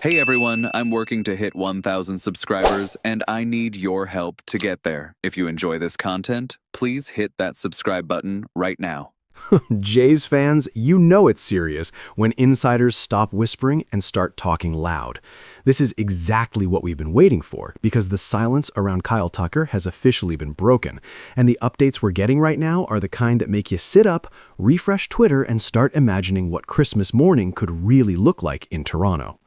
Hey everyone, I'm working to hit 1,000 subscribers and I need your help to get there. If you enjoy this content, please hit that subscribe button right now. Jays fans, you know it's serious when insiders stop whispering and start talking loud. This is exactly what we've been waiting for because the silence around Kyle Tucker has officially been broken, and the updates we're getting right now are the kind that make you sit up, refresh Twitter, and start imagining what Christmas morning could really look like in Toronto.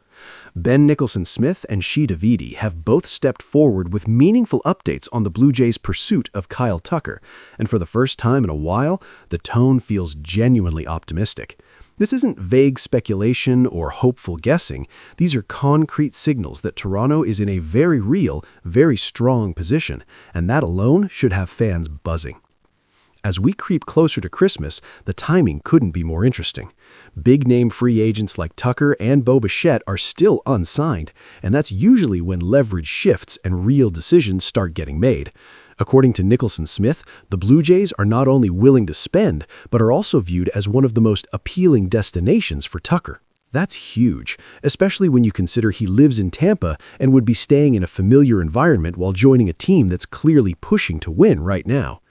Nicholson-Smith and Shi Davidi have both stepped forward with meaningful updates on the Blue Jays' pursuit of Kyle Tucker, and for the first time in a while, the tone feels genuinely optimistic. This isn't vague speculation or hopeful guessing. These are concrete signals that Toronto is in a very real, very strong position, and that alone should have fans buzzing. As we creep closer to Christmas, the timing couldn't be more interesting. Big-name free agents like Tucker and Bichette are still unsigned, and that's usually when leverage shifts and real decisions start getting made. According to Nicholson-Smith, the Blue Jays are not only willing to spend, but are also viewed as one of the most appealing destinations for Tucker. That's huge, especially when you consider he lives in Tampa and would be staying in a familiar environment while joining a team that's clearly pushing to win right now.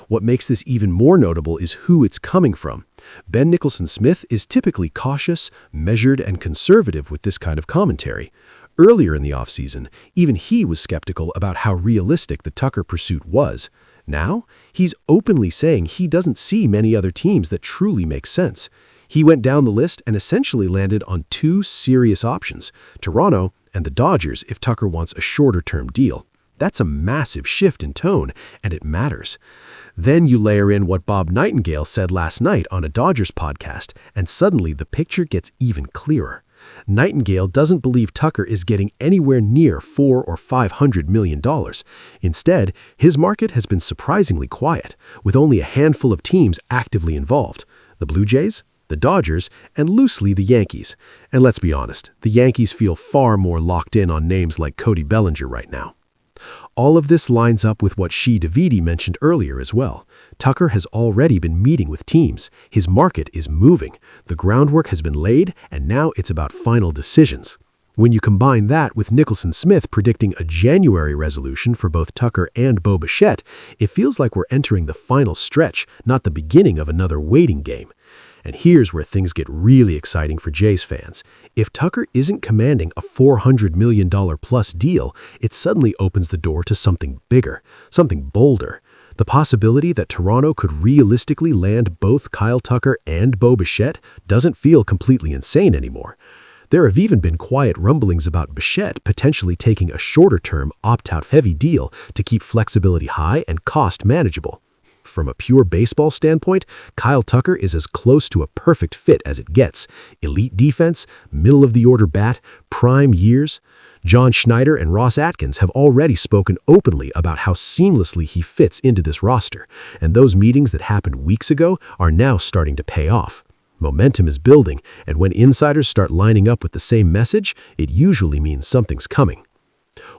What makes this even more notable is who it's coming from. Nicholson-Smith is typically cautious, measured, and conservative with this kind of commentary. Earlier in the offseason, even he was skeptical about how realistic the Tucker pursuit was. Now, he's openly saying he doesn't see many other teams that truly make sense. He went down the list and essentially landed on two serious options, Toronto and the Dodgers if Tucker wants a shorter-term deal. That's a massive shift in tone, and it matters. Then you layer in what Bob Nightengale said last night on a Dodgers podcast, and suddenly the picture gets even clearer. Nightengale doesn't believe Tucker is getting anywhere near $400 or $500 million. Instead, his market has been surprisingly quiet, with only a handful of teams actively involved. The Blue Jays, the Dodgers, and loosely the Yankees. And let's be honest, the Yankees feel far more locked in on names like Bellinger right now. All of this lines up with what Shi Davidi mentioned earlier as well. Tucker has already been meeting with teams. His market is moving. The groundwork has been laid, and now it's about final decisions. When you combine that with Nicholson-Smith predicting a January resolution for both Tucker and Bichette, it feels like we're entering the final stretch, not the beginning of another waiting game. And here's where things get really exciting for Jays fans. If Tucker isn't commanding a $400 million plus deal, it suddenly opens the door to something bigger, something bolder. The possibility that Toronto could realistically land both Kyle Tucker and Bichette doesn't feel completely insane anymore. There have even been quiet rumblings about Bichette potentially taking a shorter-term, opt-out heavy deal to keep flexibility high and cost manageable. From a pure baseball standpoint, Kyle Tucker is as close to a perfect fit as it gets. Elite defense, middle-of-the-order bat, prime years. John Schneider and Ross Atkins have already spoken openly about how seamlessly he fits into this roster, and those meetings that happened weeks ago are now starting to pay off. Momentum is building, and when insiders start lining up with the same message, it usually means something's coming.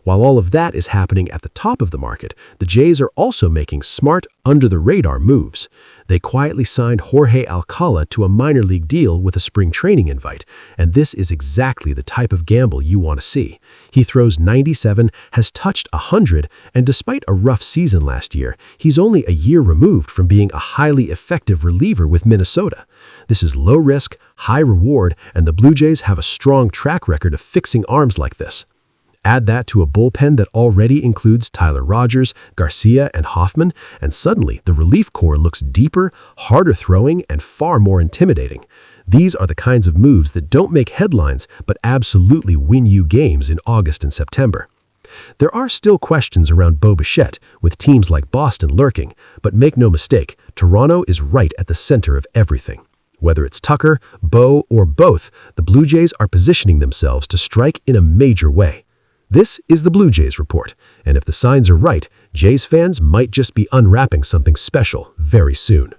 While all of that is happening at the top of the market, the Jays are also making smart, under-the-radar moves. They quietly signed Jorge Alcala to a minor league deal with a spring training invite, and this is exactly the type of gamble you want to see. He throws 97, has touched 100, and despite a rough season last year, he's only a year removed from being a highly effective reliever with Minnesota. This is low risk, high reward, and the Blue Jays have a strong track record of fixing arms like this. Add that to a bullpen that already includes Tyler Rogers, Garcia, and Hoffman, and suddenly the relief corps looks deeper, harder throwing, and far more intimidating. These are the kinds of moves that don't make headlines, but absolutely win you games in August and September. There are still questions around Bichette, with teams like Boston lurking, but make no mistake, Toronto is right at the center of everything. Whether it's Tucker, Bo, or both, the Blue Jays are positioning themselves to strike in a major way. This is the Blue Jays Report, and if the signs are right, Jays fans might just be unwrapping something special very soon.